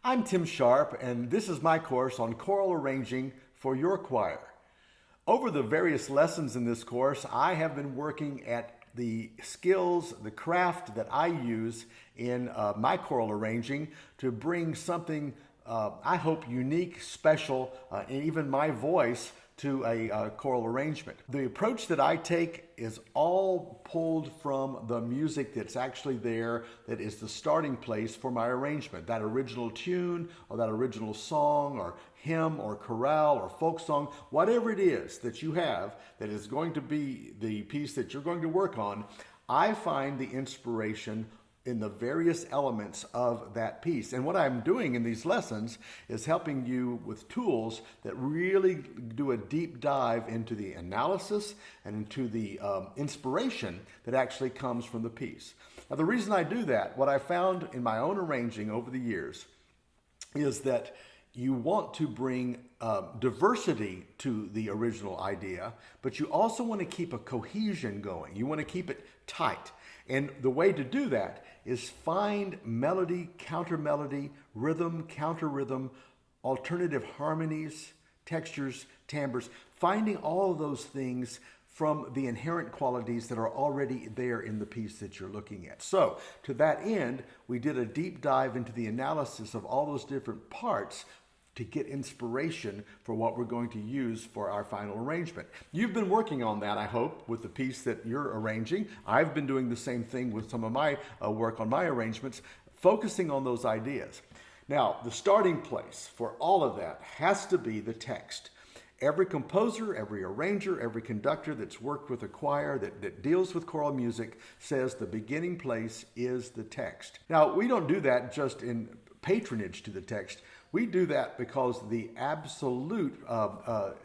I'm Tim Sharp, and this is my course on choral arranging for your choir. Over the various lessons in this course, I have been working at the skills, the craft that I use in my choral arranging to bring something, I hope, unique, special, and even my voice to a choral arrangement. The approach that I take is all pulled from the music that's actually there, that is the starting place for my arrangement. That original tune or that original song or hymn or chorale or folk song, whatever it is that you have that is going to be the piece that you're going to work on, I find the inspiration in the various elements of that piece. And what I'm doing in these lessons is helping you with tools that really do a deep dive into the analysis and into the inspiration that actually comes from the piece. Now, the reason I do that, what I found in my own arranging over the years, is that you want to bring diversity to the original idea, but you also want to keep a cohesion going. You want to keep it tight. And the way to do that is find melody, counter melody, rhythm, counter rhythm, alternative harmonies, textures, timbres, finding all of those things from the inherent qualities that are already there in the piece that you're looking at. So, to that end, we did a deep dive into the analysis of all those different parts to get inspiration for what we're going to use for our final arrangement. You've been working on that, I hope, with the piece that you're arranging. I've been doing the same thing with some of my work on my arrangements, focusing on those ideas. Now, the starting place for all of that has to be the text. Every composer, every arranger, every conductor that's worked with a choir that deals with choral music says the beginning place is the text. Now, we don't do that just in patronage to the text. We do that because the absolute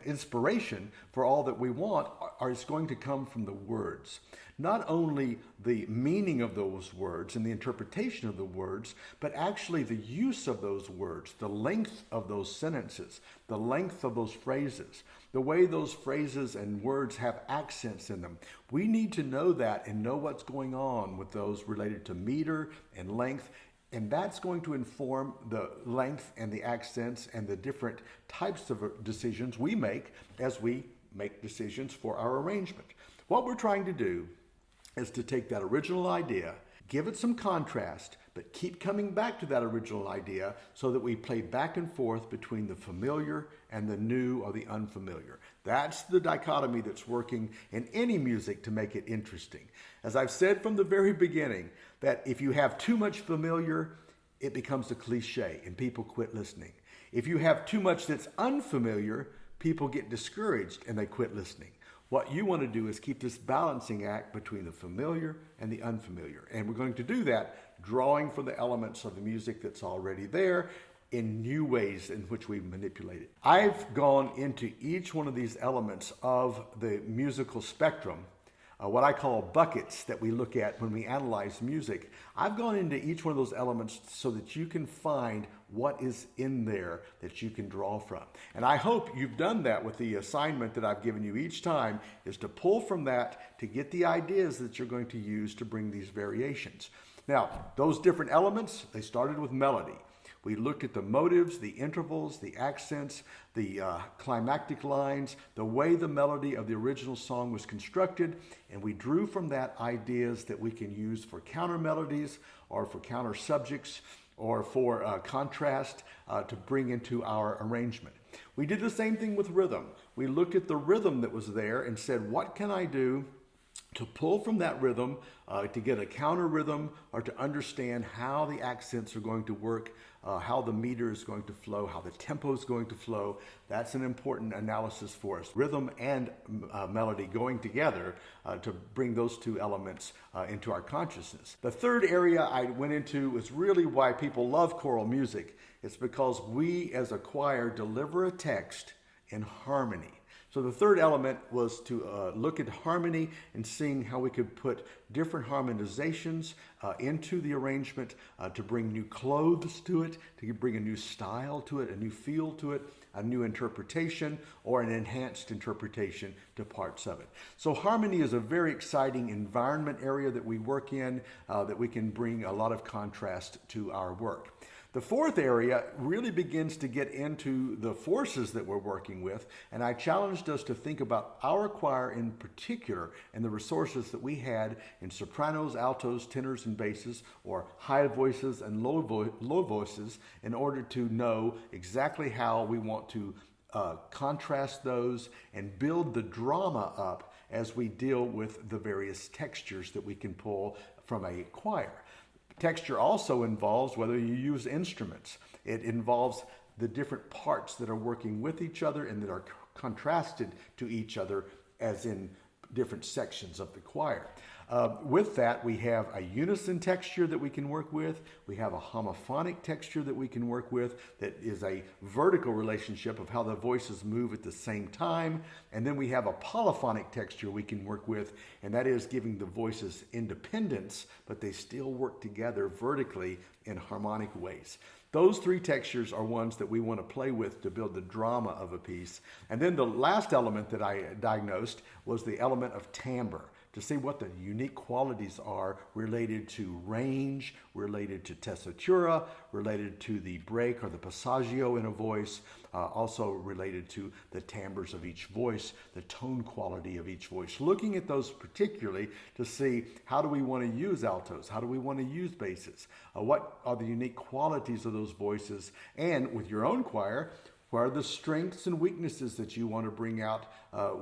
inspiration for all that we want is going to come from the words. Not only the meaning of those words and the interpretation of the words, but actually the use of those words, the length of those sentences, the length of those phrases, the way those phrases and words have accents in them. We need to know that and know what's going on with those related to meter and length. And that's going to inform the length and the accents and the different types of decisions we make as we make decisions for our arrangement. What we're trying to do is to take that original idea, give it some contrast, but keep coming back to that original idea so that we play back and forth between the familiar and the new or the unfamiliar. That's the dichotomy that's working in any music to make it interesting. As I've said from the very beginning, that if you have too much familiar, it becomes a cliche and people quit listening. If you have too much that's unfamiliar, people get discouraged and they quit listening. What you want to do is keep this balancing act between the familiar and the unfamiliar. And we're going to do that drawing from the elements of the music that's already there in new ways in which we manipulate it. I've gone into each one of these elements of the musical spectrum, what I call buckets that we look at when we analyze music. I've gone into each one of those elements so that you can find what is in there that you can draw from. And I hope you've done that with the assignment that I've given you each time, is to pull from that to get the ideas that you're going to use to bring these variations. Now, those different elements, they started with melody. We looked at the motives, the intervals, the accents, the climactic lines, the way the melody of the original song was constructed, and we drew from that ideas that we can use for counter melodies or for counter subjects or for contrast to bring into our arrangement. We did the same thing with rhythm. We looked at the rhythm that was there and said, what can I do to pull from that rhythm, to get a counter rhythm, or to understand how the accents are going to work, how the meter is going to flow, how the tempo is going to flow. That's an important analysis for us. Rhythm and melody going together to bring those two elements into our consciousness. The third area I went into is really why people love choral music. It's because we as a choir deliver a text in harmony. So the third element was to look at harmony and seeing how we could put different harmonizations into the arrangement to bring new clothes to it, to bring a new style to it, a new feel to it, a new interpretation, or an enhanced interpretation to parts of it. So harmony is a very exciting environment area that we work in, that we can bring a lot of contrast to our work. The fourth area really begins to get into the forces that we're working with, and I challenged us to think about our choir in particular and the resources that we had in sopranos, altos, tenors, and basses, or high voices and low voices, in order to know exactly how we want to contrast those and build the drama up as we deal with the various textures that we can pull from a choir. Texture also involves whether you use instruments. It involves the different parts that are working with each other and that are contrasted to each other as in different sections of the choir. With that, we have a unison texture that we can work with. We have a homophonic texture that we can work with that is a vertical relationship of how the voices move at the same time. And then we have a polyphonic texture we can work with, and that is giving the voices independence, but they still work together vertically in harmonic ways. Those three textures are ones that we want to play with to build the drama of a piece. And then the last element that I diagnosed was the element of timbre, to see what the unique qualities are related to range, related to tessitura, related to the break or the passaggio in a voice, also related to the timbres of each voice, the tone quality of each voice. Looking at those particularly to see how do we want to use altos, how do we want to use basses, what are the unique qualities of those voices, and with your own choir, what are the strengths and weaknesses that you want to bring out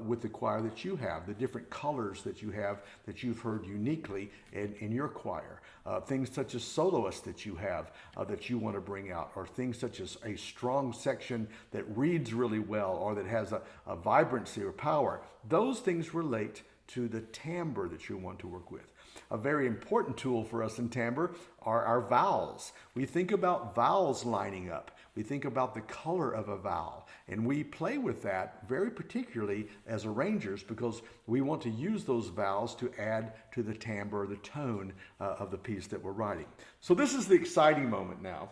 with the choir that you have, the different colors that you have that you've heard uniquely in your choir, things such as soloists that you have that you want to bring out, or things such as a strong section that reads really well or that has a vibrancy or power. Those things relate to the timbre that you want to work with. A very important tool for us in timbre are our vowels. We think about vowels lining up. We think about the color of a vowel, and we play with that very particularly as arrangers because we want to use those vowels to add to the timbre or the tone of the piece that we're writing. So this is the exciting moment now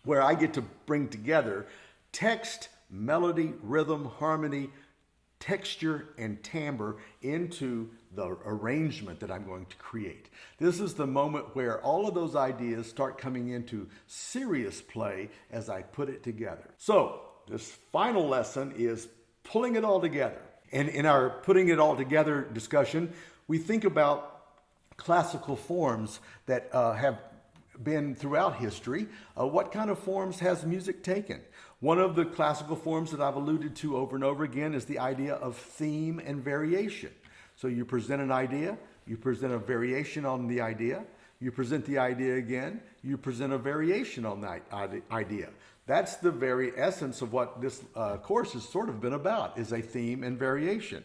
where I get to bring together text, melody, rhythm, harmony, texture, and timbre into the arrangement that I'm going to create. This is the moment where all of those ideas start coming into serious play as I put it together. So this final lesson is pulling it all together. And in our putting it all together discussion, we think about classical forms that have been throughout history. What kind of forms has music taken? One of the classical forms that I've alluded to over and over again is the idea of theme and variation. So you present an idea, you present a variation on the idea, you present the idea again, you present a variation on that idea. That's the very essence of what this course has sort of been about, is a theme and variation.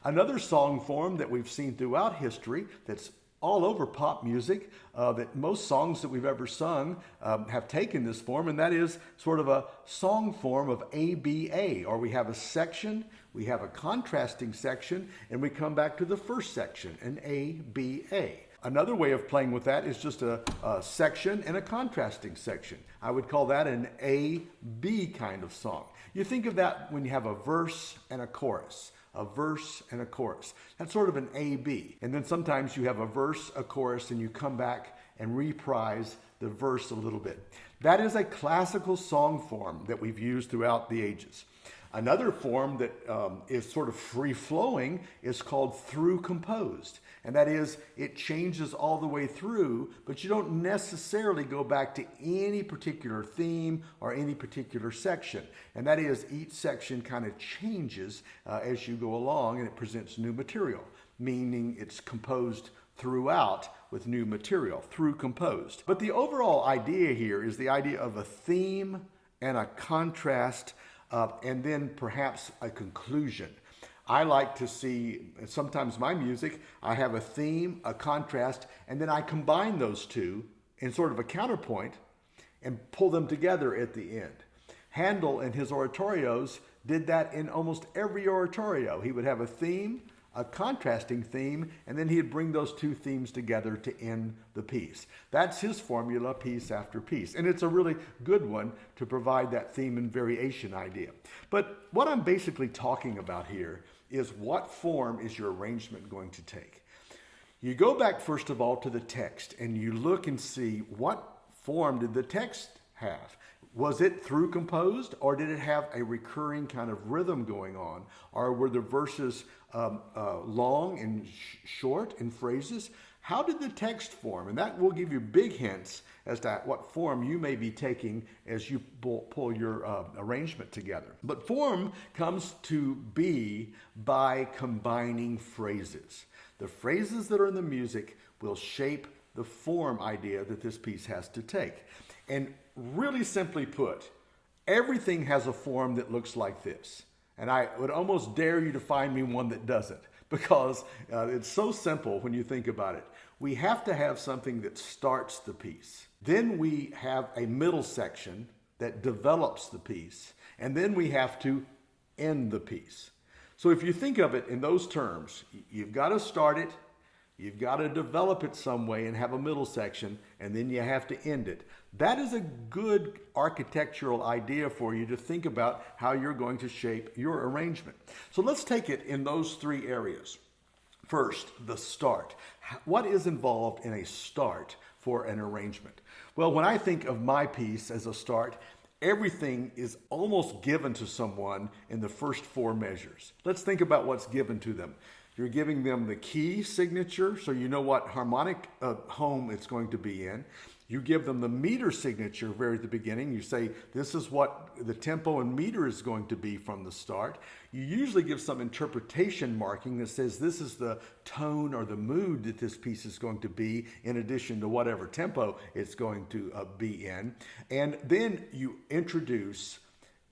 Another song form that we've seen throughout history that's all over pop music, that most songs that we've ever sung have taken this form, and that is sort of a song form of ABA, or we have a section, we have a contrasting section, and we come back to the first section, an ABA. Another way of playing with that is just a section and a contrasting section. I would call that an A-B kind of song. You think of that when you have a verse and a chorus. A verse and a chorus. That's sort of an A-B. And then sometimes you have a verse, a chorus, and you come back and reprise the verse a little bit. That is a classical song form that we've used throughout the ages. Another form that is sort of free-flowing is called through composed. And that is, it changes all the way through, but you don't necessarily go back to any particular theme or any particular section. And that is, each section kind of changes as you go along, and it presents new material, meaning it's composed throughout with new material, through composed. But the overall idea here is the idea of a theme and a contrast, and then perhaps a conclusion. I like to see, sometimes my music, I have a theme, a contrast, and then I combine those two in sort of a counterpoint and pull them together at the end. Handel in his oratorios did that in almost every oratorio. He would have a theme, a contrasting theme, and then he'd bring those two themes together to end the piece. That's his formula, piece after piece. And it's a really good one to provide that theme and variation idea. But what I'm basically talking about here is, what form is your arrangement going to take? You go back first of all to the text and you look and see, what form did the text have? Was it through composed, or did it have a recurring kind of rhythm going on? Or were the verses long and short in phrases? How did the text form? And that will give you big hints as to what form you may be taking as you pull your arrangement together. But form comes to be by combining phrases. The phrases that are in the music will shape the form idea that this piece has to take. And really simply put, everything has a form that looks like this. And I would almost dare you to find me one that doesn't, because it's so simple when you think about it. We have to have something that starts the piece. Then we have a middle section that develops the piece. And then we have to end the piece. So if you think of it in those terms, you've got to start it, you've got to develop it some way and have a middle section, and then you have to end it. That is a good architectural idea for you to think about how you're going to shape your arrangement. So let's take it in those three areas. First, the start. What is involved in a start for an arrangement? Well, when I think of my piece as a start, everything is almost given to someone in the first four measures. Let's think about what's given to them. You're giving them the key signature, so you know what harmonic home it's going to be in. You give them the meter signature very at the beginning. You say, this is what the tempo and meter is going to be from the start. You usually give some interpretation marking that says this is the tone or the mood that this piece is going to be, in addition to whatever tempo it's going to be in. And then you introduce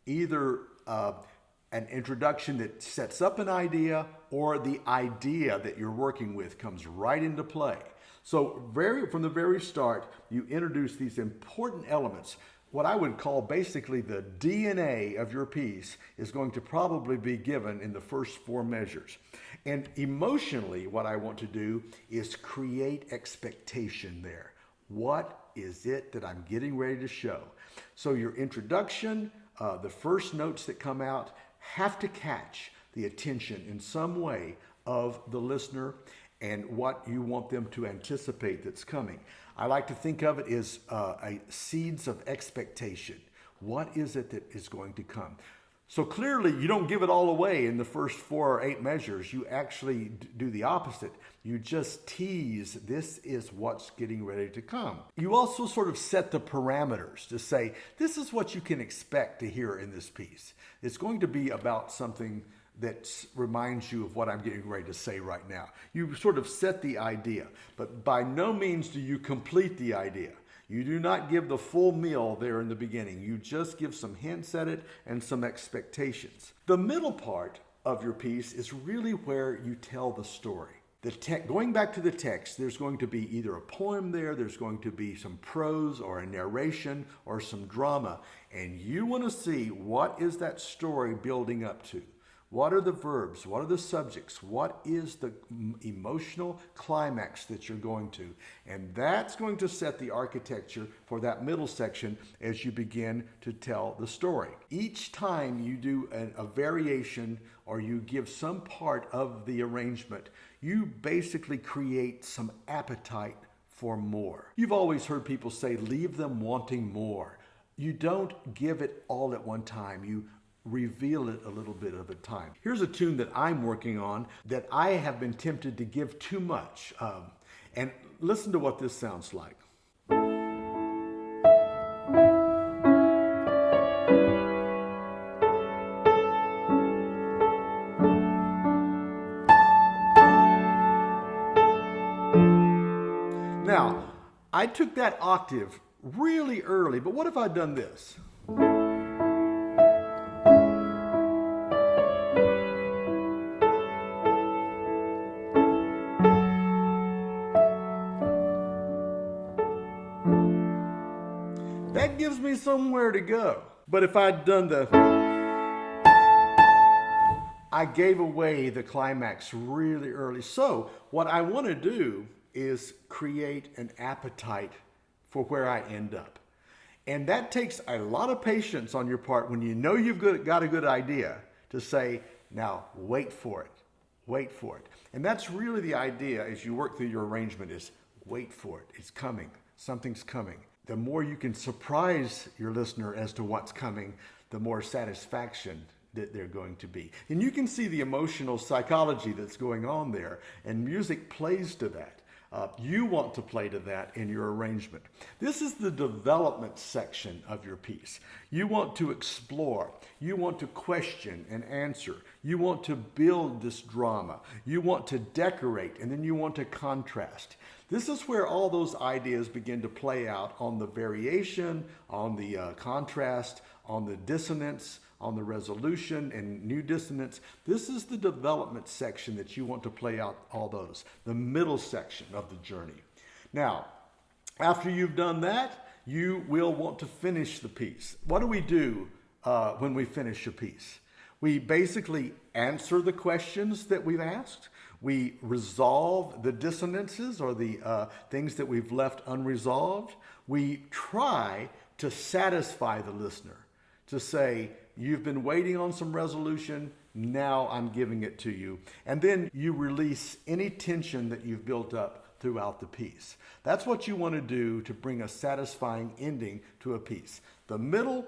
either an introduction that sets up an idea, or the idea that you're working with comes right into play. So from the very start, you introduce these important elements. What I would call basically the DNA of your piece is going to probably be given in the first four measures. And emotionally, what I want to do is create expectation there. What is it that I'm getting ready to show? So your introduction, the first notes that come out, have to catch the attention in some way of the listener and what you want them to anticipate that's coming. I like to think of it as seeds of expectation. What is it that is going to come? So clearly, you don't give it all away in the first 4 or 8 measures. You actually do the opposite. You just tease, this is what's getting ready to come. You also sort of set the parameters to say, this is what you can expect to hear in this piece. It's going to be about something that reminds you of what I'm getting ready to say right now. You sort of set the idea, but by no means do you complete the idea. You do not give the full meal there in the beginning. You just give some hints at it and some expectations. The middle part of your piece is really where you tell the story. Going back to the text, there's going to be either a poem there's going to be some prose or a narration or some drama, and you want to see what is that story building up to. What are the verbs? What are the subjects? What is the emotional climax that you're going to? And that's going to set the architecture for that middle section as you begin to tell the story. Each time you do a variation or you give some part of the arrangement, you basically create some appetite for more. You've always heard people say, leave them wanting more. You don't give it all at one time. You reveal it a little bit at a time. Here's a tune that I'm working on that I have been tempted to give too much. And listen to what this sounds like. Now, I took that octave really early, but what if I'd done this? That gives me somewhere to go. But if I'd done I gave away the climax really early. So what I want to do is create an appetite for where I end up. And that takes a lot of patience on your part when you know you've got a good idea to say, now wait for it, wait for it. And that's really the idea as you work through your arrangement is wait for it. It's coming. Something's coming. the more you can surprise your listener as to what's coming, the more satisfaction that they're going to be. And you can see the emotional psychology that's going on there, and music plays to that. You want to play to that in your arrangement. This is the development section of your piece. You want to explore. You want to question and answer. You want to build this drama. You want to decorate, and then you want to contrast. This is where all those ideas begin to play out on the variation, on the contrast, on the dissonance, on the resolution and new dissonance. This is the development section that you want to play out all those, the middle section of the journey. Now, after you've done that, you will want to finish the piece. What do we do when we finish a piece? We basically answer the questions that we've asked. We resolve the dissonances or the things that we've left unresolved. We try to satisfy the listener, to say, you've been waiting on some resolution, now I'm giving it to you. And then you release any tension that you've built up throughout the piece. That's what you want to do to bring a satisfying ending to a piece. The middle,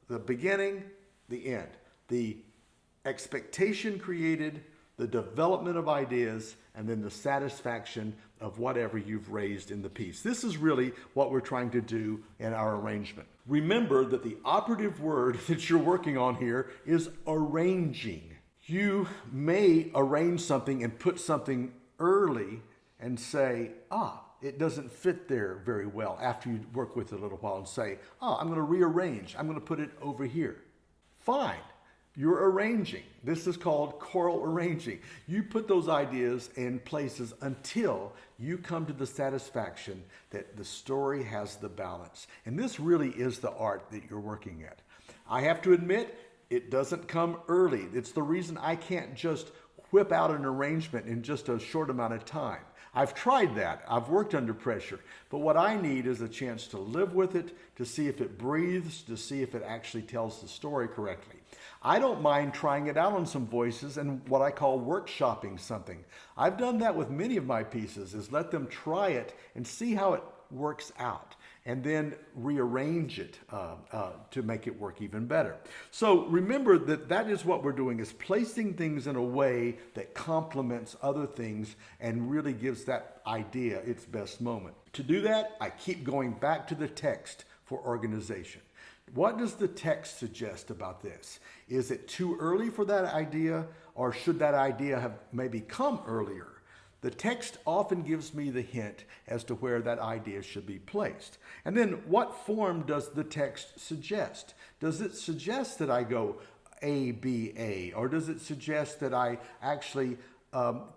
the beginning, the end. The expectation created, the development of ideas, and then the satisfaction of whatever you've raised in the piece. This is really what we're trying to do in our arrangement. Remember that the operative word that you're working on here is arranging. You may arrange something and put something early and say, it doesn't fit there very well, after you work with it a little while and say, I'm going to rearrange. I'm going to put it over here. Fine. You're arranging. This is called choral arranging. You put those ideas in places until you come to the satisfaction that the story has the balance. And this really is the art that you're working at. I have to admit, it doesn't come early. It's the reason I can't just whip out an arrangement in just a short amount of time. I've tried that. I've worked under pressure. But what I need is a chance to live with it, to see if it breathes, to see if it actually tells the story correctly. I don't mind trying it out on some voices and what I call workshopping something. I've done that with many of my pieces, is let them try it and see how it works out, and then rearrange it to make it work even better. So remember that that is what we're doing, is placing things in a way that complements other things and really gives that idea its best moment. To do that, I keep going back to the text for organization. What does the text suggest about this? Is it too early for that idea, or should that idea have maybe come earlier? The text often gives me the hint as to where that idea should be placed. And then what form does the text suggest? Does it suggest that I go A, B, A, or does it suggest that I actually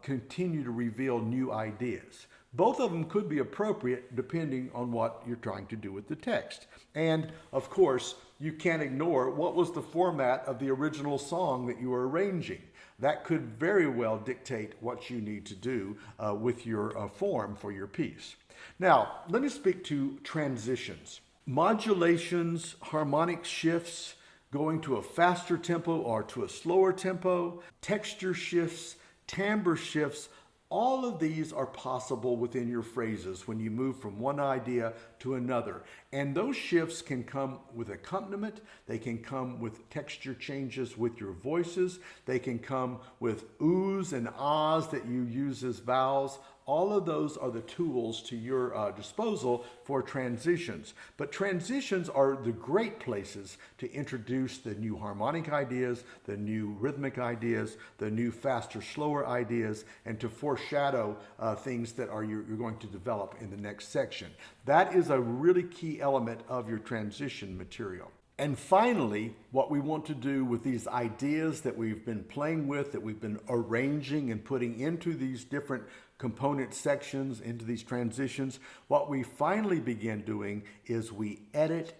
continue to reveal new ideas? Both of them could be appropriate depending on what you're trying to do with the text. And of course, you can't ignore what was the format of the original song that you were arranging. That could very well dictate what you need to do with your form for your piece. Now, let me speak to transitions. Modulations, harmonic shifts, going to a faster tempo or to a slower tempo, texture shifts, timbre shifts, all of these are possible within your phrases when you move from one idea to another. And those shifts can come with accompaniment. They can come with texture changes with your voices. They can come with oohs and ahs that you use as vowels. All of those are the tools to your disposal for transitions. But transitions are the great places to introduce the new harmonic ideas, the new rhythmic ideas, the new faster, slower ideas, and to foreshadow things that you're going to develop in the next section. That is a really key element of your transition material. And finally, what we want to do with these ideas that we've been playing with, that we've been arranging and putting into these different component sections, into these transitions, what we finally begin doing is we edit.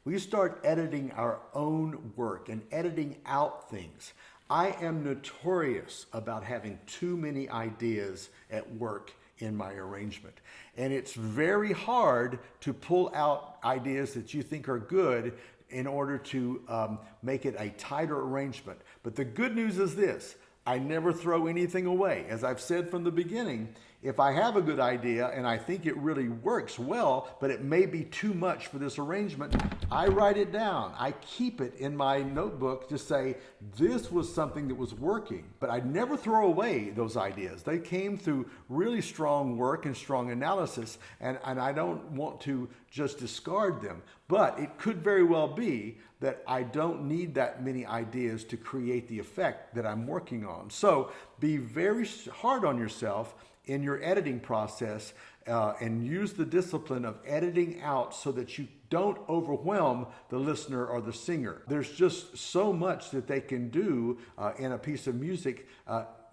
We start editing our own work and editing out things. I am notorious about having too many ideas at work in my arrangement. And it's very hard to pull out ideas that you think are good in order to make it a tighter arrangement. But the good news is this: I never throw anything away. As I've said from the beginning, If I have a good idea and I think it really works well, but it may be too much for this arrangement, I write it down. I keep it in my notebook to say, this was something that was working. But I never throw away those ideas. They came through really strong work and strong analysis, and I don't want to just discard them. But it could very well be that I don't need that many ideas to create the effect that I'm working on. So be very hard on yourself in your editing process, and use the discipline of editing out so that you don't overwhelm the listener or the singer. There's just so much that they can do in a piece of music.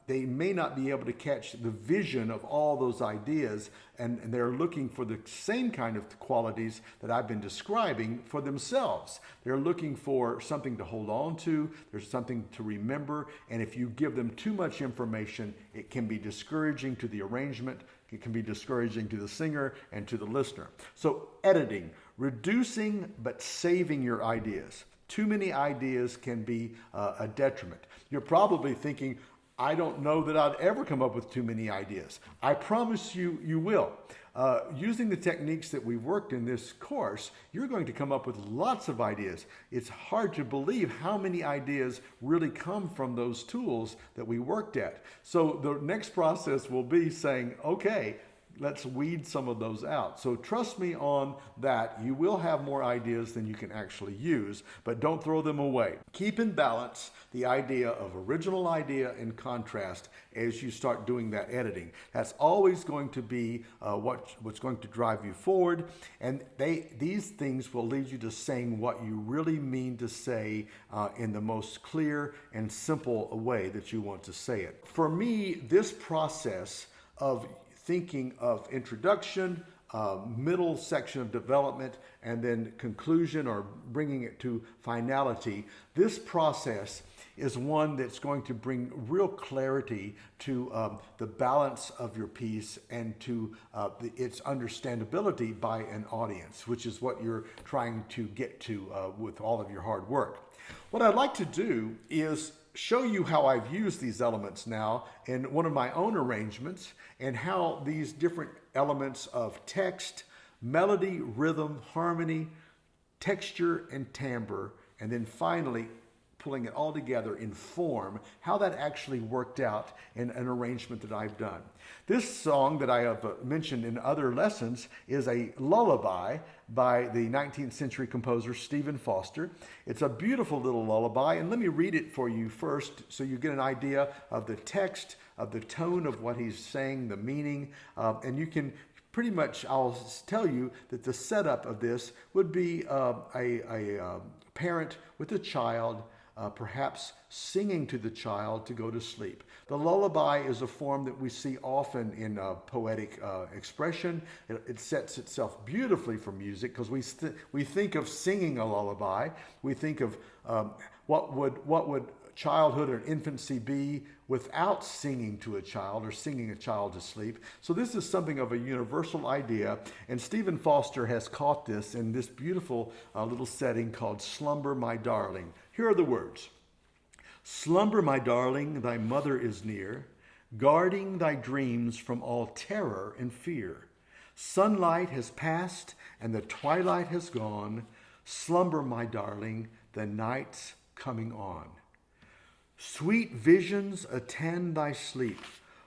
They may not be able to catch the vision of all those ideas, and they're looking for the same kind of qualities that I've been describing for themselves. They're looking for something to hold on to, there's something to remember, and if you give them too much information, it can be discouraging to the arrangement, it can be discouraging to the singer and to the listener. So editing, reducing but saving your ideas. Too many ideas can be a detriment. You're probably thinking, I don't know that I'd ever come up with too many ideas. I promise you, you will. Using the techniques that we worked in this course, you're going to come up with lots of ideas. It's hard to believe how many ideas really come from those tools that we worked at. So the next process will be saying, okay, let's weed some of those out. So trust me on that. You will have more ideas than you can actually use, but don't throw them away. Keep in balance the idea of original idea and contrast as you start doing that editing. That's always going to be what's going to drive you forward. And these things will lead you to saying what you really mean to say in the most clear and simple way that you want to say it. For me, this process of thinking of introduction, middle section of development, and then conclusion or bringing it to finality, this process is one that's going to bring real clarity to the balance of your piece and to its understandability by an audience, which is what you're trying to get to with all of your hard work. What I'd like to do is show you how I've used these elements now in one of my own arrangements, and how these different elements of text, melody, rhythm, harmony, texture, and timbre, and then finally pulling it all together in form, how that actually worked out in an arrangement that I've done. This song that I have mentioned in other lessons is a lullaby by the 19th century composer Stephen Foster. It's a beautiful little lullaby, and let me read it for you first so you get an idea of the text, of the tone of what he's saying, the meaning, and you can pretty much, I'll tell you that the setup of this would be a parent with a child, perhaps singing to the child to go to sleep. The lullaby is a form that we see often in poetic expression. It sets itself beautifully for music because we think of singing a lullaby. We think of what would childhood or infancy be without singing to a child or singing a child to sleep. So this is something of a universal idea, and Stephen Foster has caught this in this beautiful little setting called Slumber, My Darling. Here are the words. Slumber, my darling, thy mother is near, guarding thy dreams from all terror and fear. Sunlight has passed and the twilight has gone. Slumber, my darling, the night's coming on. Sweet visions attend thy sleep,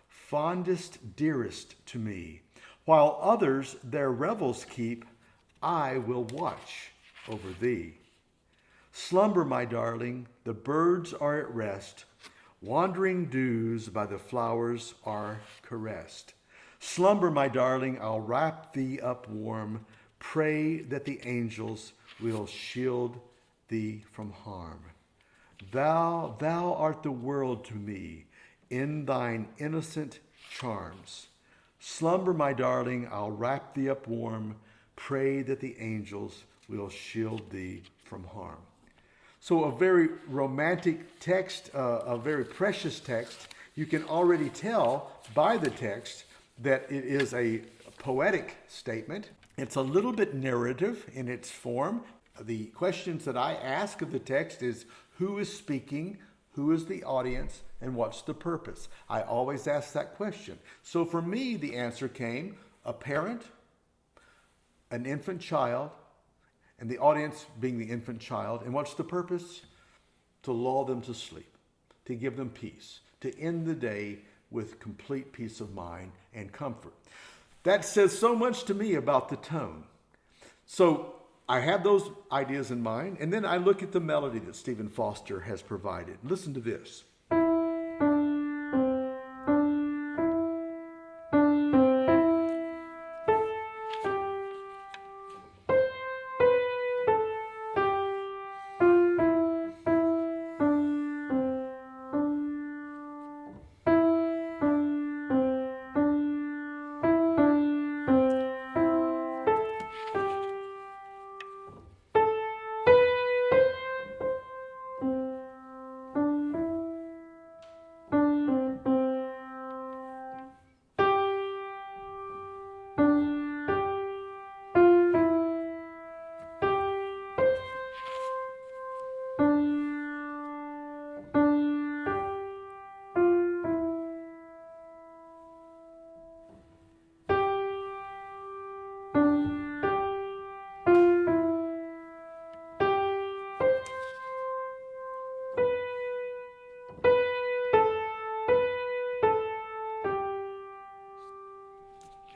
fondest, dearest to me. While others their revels keep, I will watch over thee. Slumber, my darling, the birds are at rest. Wandering dews by the flowers are caressed. Slumber, my darling, I'll wrap thee up warm. Pray that the angels will shield thee from harm. Thou art the world to me in thine innocent charms. Slumber, my darling, I'll wrap thee up warm. Pray that the angels will shield thee from harm. So a very romantic text, a very precious text. You can already tell by the text that it is a poetic statement. It's a little bit narrative in its form. The questions that I ask of the text is, who is speaking? Who is the audience and what's the purpose? I always ask that question. So for me, the answer came a parent, an infant child, and the audience being the infant child. And what's the purpose? To lull them to sleep, to give them peace, to end the day with complete peace of mind and comfort. That says so much to me about the tone. So I have those ideas in mind, and then I look at the melody that Stephen Foster has provided. Listen to this.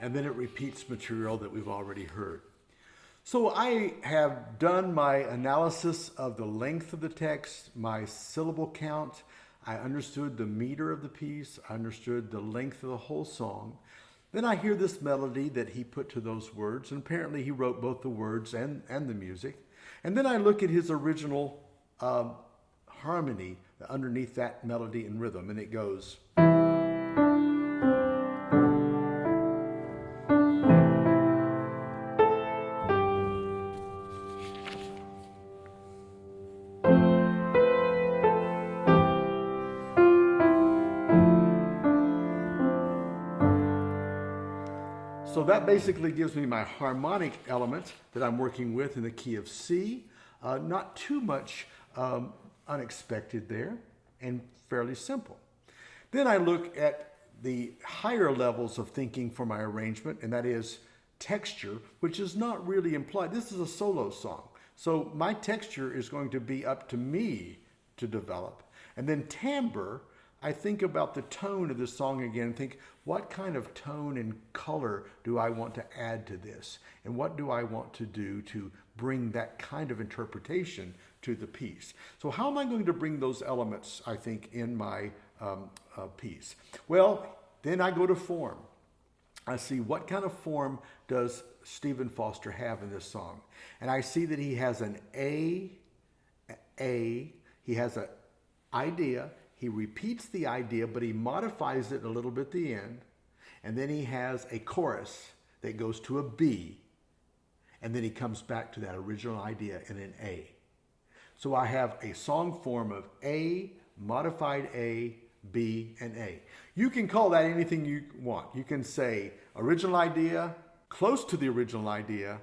And then it repeats material that we've already heard. So I have done my analysis of the length of the text, my syllable count. I understood the meter of the piece. I understood the length of the whole song. Then I hear this melody that he put to those words, and apparently he wrote both the words and the music. And then I look at his original harmony underneath that melody and rhythm, and it goes... So that basically gives me my harmonic element that I'm working with in the key of C. Not too much unexpected there, and fairly simple. Then I look at the higher levels of thinking for my arrangement, and that is texture, which is not really implied. This is a solo song, so my texture is going to be up to me to develop. And then timbre, I think about the tone of the song again and think, what kind of tone and color do I want to add to this? And what do I want to do to bring that kind of interpretation to the piece? So how am I going to bring those elements, I think, in my piece? Well, then I go to form. I see what kind of form does Stephen Foster have in this song. And I see that he has an A, he has an idea. He repeats the idea, but he modifies it a little bit at the end. And then he has a chorus that goes to a B. And then he comes back to that original idea in an A. So I have a song form of A, modified A, B, and A. You can call that anything you want. You can say original idea, close to the original idea,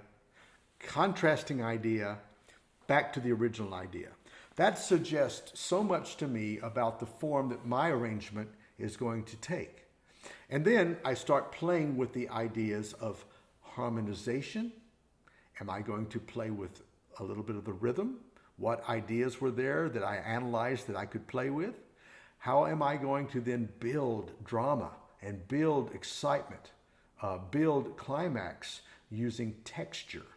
contrasting idea, back to the original idea. That suggests so much to me about the form that my arrangement is going to take. And then I start playing with the ideas of harmonization. Am I going to play with a little bit of the rhythm? What ideas were there that I analyzed that I could play with? How am I going to then build drama and build excitement, build climax using texture?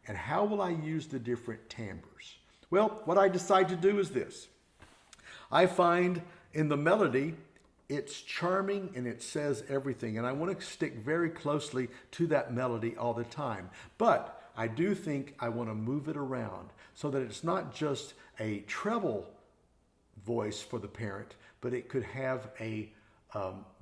And how will I use the different timbres? Well, what I decide to do is this. I find in the melody, it's charming and it says everything. And I want to stick very closely to that melody all the time. But I do think I want to move it around so that it's not just a treble voice for the parent, but it could have a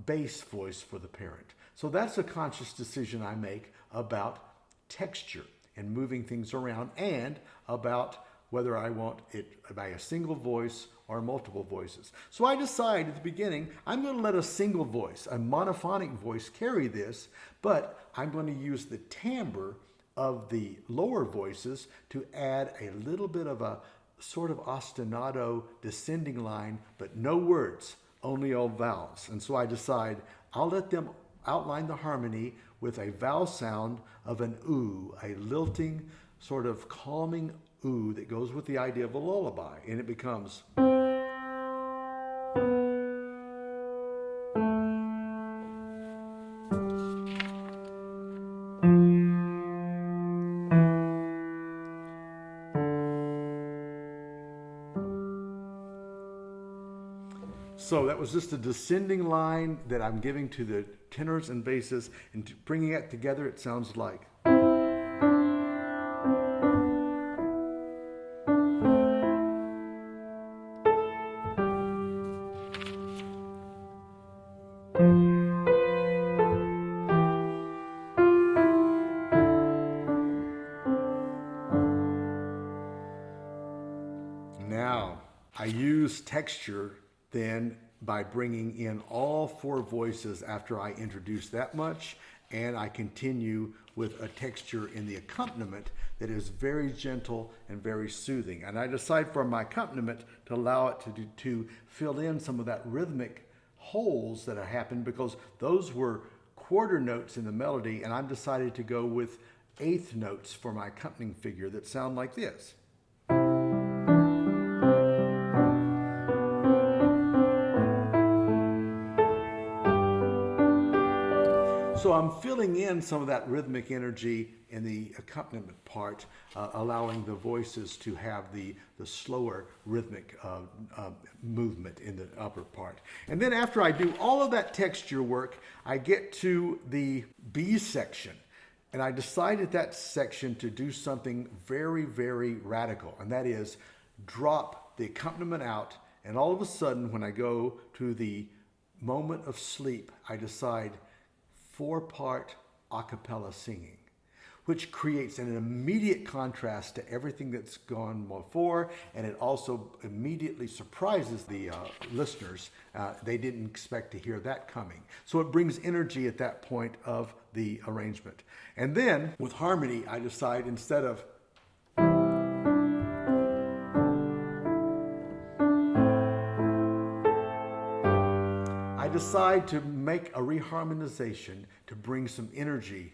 bass voice for the parent. So that's a conscious decision I make about texture and moving things around, and about whether I want it by a single voice or multiple voices. So I decide at the beginning, I'm going to let a single voice, a monophonic voice, carry this, but I'm going to use the timbre of the lower voices to add a little bit of a sort of ostinato descending line, but no words, only all vowels. And so I decide I'll let them outline the harmony with a vowel sound of an ooh, a lilting, sort of calming ooh that goes with the idea of a lullaby. And it becomes... So that was just a descending line that I'm giving to the tenors and basses, and bringing it together, it sounds like. Now, I use texture then by bringing in all four voices after I introduce that much, and I continue with a texture in the accompaniment that is very gentle and very soothing. And I decide for my accompaniment to allow it to fill in some of that rhythmic holes that have happened, because those were quarter notes in the melody, and I've decided to go with eighth notes for my accompanying figure that sound like this. So I'm filling in some of that rhythmic energy in the accompaniment part, allowing the voices to have the slower rhythmic movement in the upper part. And then after I do all of that texture work, I get to the B section. And I decided that section to do something very, very radical. And that is drop the accompaniment out. And all of a sudden, when I go to the moment of sleep, I decide 4-part a cappella singing, which creates an immediate contrast to everything that's gone before, and it also immediately surprises the listeners. They didn't expect to hear that coming. So it brings energy at that point of the arrangement. And then with harmony, I decide instead of decide to make a reharmonization to bring some energy.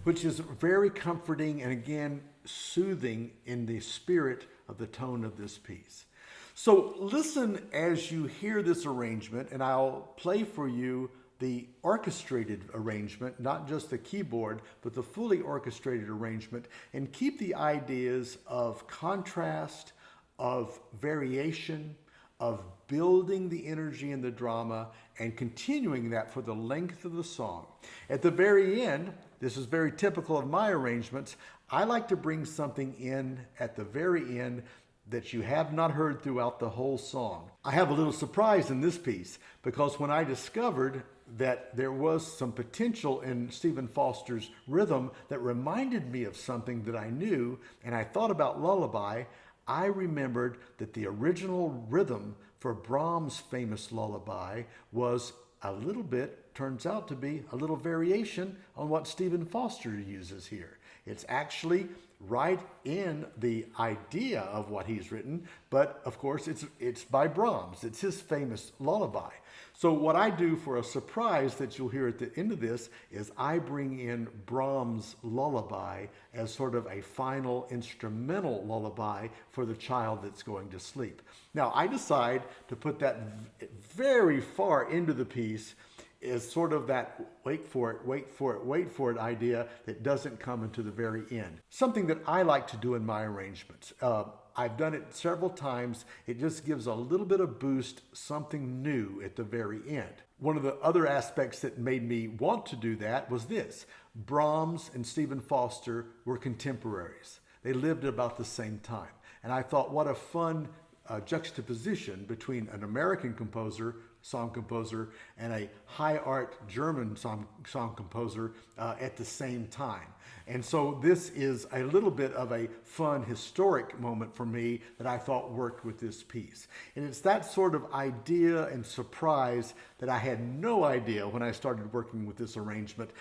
Which is very comforting and again soothing in the spirit of the tone of this piece. So listen as you hear this arrangement, and I'll play for you the orchestrated arrangement, not just the keyboard, but the fully orchestrated arrangement, and keep the ideas of contrast, of variation, of building the energy in the drama, and continuing that for the length of the song. At the very end, this is very typical of my arrangements, I like to bring something in at the very end that you have not heard throughout the whole song. I have a little surprise in this piece, because when I discovered that there was some potential in Stephen Foster's rhythm that reminded me of something that I knew, and I thought about lullaby, I remembered that the original rhythm for Brahms' famous lullaby was a little bit, turns out to be a little variation on what Stephen Foster uses here. It's actually right in the idea of what he's written, but of course it's by Brahms. It's his famous lullaby. So what I do for a surprise that you'll hear at the end of this is I bring in Brahms' lullaby as sort of a final instrumental lullaby for the child that's going to sleep. Now I decide to put that very far into the piece is sort of that wait for it, wait for it, wait for it idea that doesn't come into the very end. Something that I like to do in my arrangements. I've done it several times. It just gives a little bit of boost, something new at the very end. One of the other aspects that made me want to do that was this. Brahms and Stephen Foster were contemporaries. They lived at about the same time. And I thought, what a fun juxtaposition between an American composer, song composer, and a high art German song composer at the same time. And so this is a little bit of a fun, historic moment for me that I thought worked with this piece. And it's that sort of idea and surprise that I had no idea when I started working with this arrangement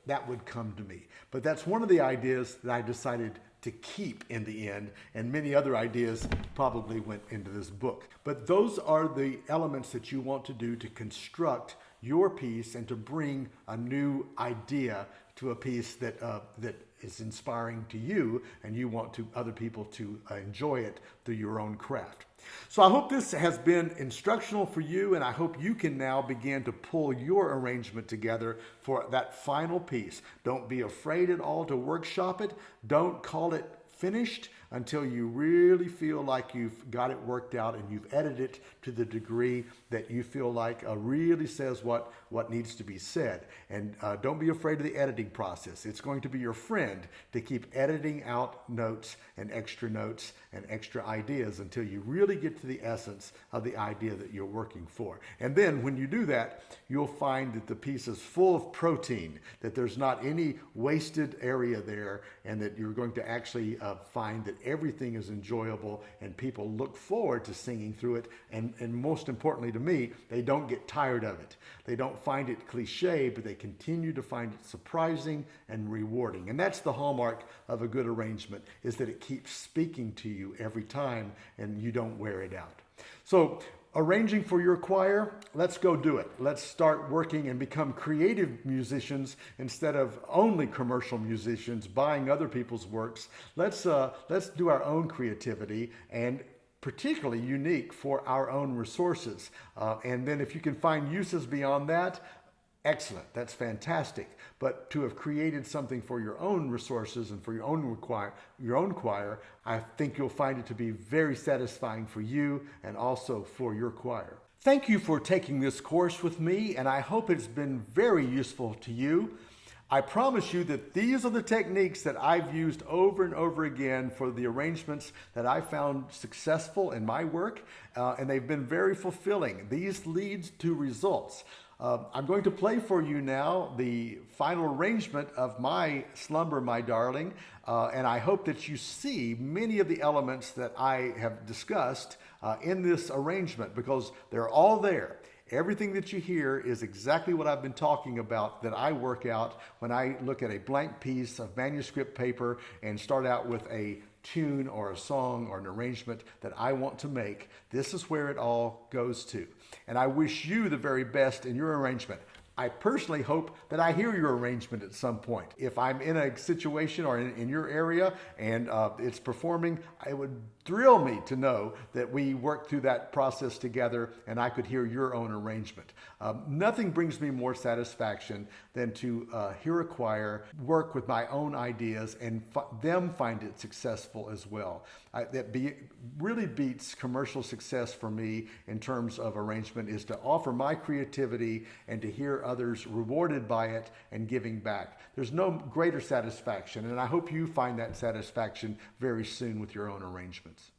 that would come to me. But that's one of the ideas that I decided to keep in the end, and many other ideas probably went into this book. But those are the elements that you want to do to construct your piece and to bring a new idea to a piece that is inspiring to you, and you want other people to enjoy it through your own craft. So I hope this has been instructional for you, and I hope you can now begin to pull your arrangement together for that final piece. Don't be afraid at all to workshop it. Don't call it finished until you really feel like you've got it worked out and you've edited it to the degree that you feel like really says what needs to be said. And don't be afraid of the editing process. It's going to be your friend to keep editing out notes and extra ideas until you really get to the essence of the idea that you're working for. And then when you do that, you'll find that the piece is full of protein, that there's not any wasted area there, and that you're going to actually find that everything is enjoyable and people look forward to singing through it. And most importantly to me, they don't get tired of it. They don't find it cliche, but they continue to find it surprising and rewarding. And that's the hallmark of a good arrangement, is that it keeps speaking to you every time and you don't wear it out. So arranging for your choir, let's go do it. Let's start working and become creative musicians instead of only commercial musicians buying other people's works. Let's do our own creativity, and particularly unique for our own resources. And then if you can find uses beyond that, excellent, that's fantastic. But to have created something for your own resources and for your own choir, I think you'll find it to be very satisfying for you and also for your choir. Thank you for taking this course with me, and I hope it's been very useful to you. I promise you that these are the techniques that I've used over and over again for the arrangements that I found successful in my work, and they've been very fulfilling. These lead to results. I'm going to play for you now the final arrangement of my Slumber, My Darling, and I hope that you see many of the elements that I have discussed in this arrangement, because they're all there. Everything that you hear is exactly what I've been talking about that I work out when I look at a blank piece of manuscript paper and start out with a tune or a song or an arrangement that I want to make. This is where it all goes to. And I wish you the very best in your arrangement. I personally hope that I hear your arrangement at some point. If I'm in a situation or in your area and it's performing, it would thrill me to know that we worked through that process together and I could hear your own arrangement. Nothing brings me more satisfaction than to hear a choir work with my own ideas and them find it successful as well. Really beats commercial success for me in terms of arrangement, is to offer my creativity and to hear others rewarded by it and giving back. There's no greater satisfaction, and I hope you find that satisfaction very soon with your own arrangements.